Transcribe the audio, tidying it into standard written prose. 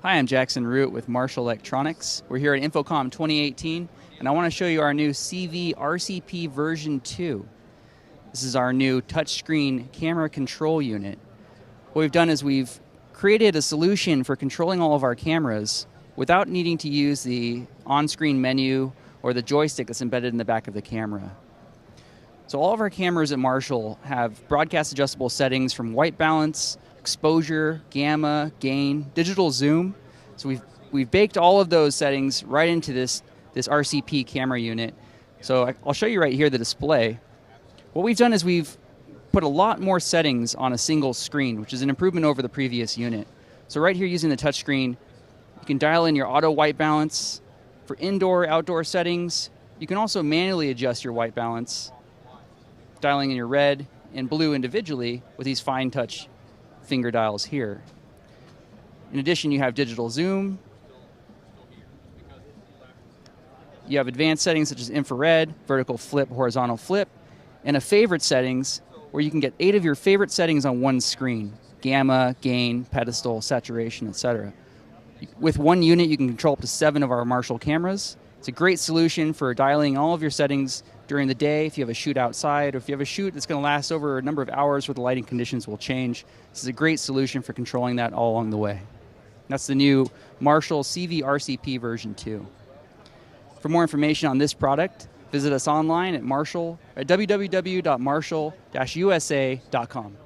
Hi, I'm Jackson Root with Marshall Electronics. We're here at InfoComm 2018, and I want to show you our new CV RCP version 2. This is our new touchscreen camera control unit. What we've done is we've created a solution for controlling all of our cameras without needing to use the on-screen menu or the joystick that's embedded in the back of the camera. So all of our cameras at Marshall have broadcast adjustable settings from white balance, exposure, gamma, gain, digital zoom. So we've baked all of those settings right into this RCP camera unit. So I'll show you right here the display. What we've done is we've put a lot more settings on a single screen, which is an improvement over the previous unit. So right here using the touchscreen, you can dial in your auto white balance. For indoor, outdoor settings, you can also manually adjust your white balance, dialing in your red and blue individually with these fine touch finger dials here. In addition, you have digital zoom. You have advanced settings such as infrared, vertical flip, horizontal flip, and a favorite settings where you can get 8 of your favorite settings on one screen: gamma, gain, pedestal, saturation, etc. With one unit, you can control up to 7 of our Marshall cameras. It's a great solution for dialing all of your settings during the day if you have a shoot outside, or if you have a shoot that's going to last over a number of hours where the lighting conditions will change. This is a great solution for controlling that all along the way. That's the new Marshall CV RCP version 2. For more information on this product, visit us online at www.marshall-usa.com.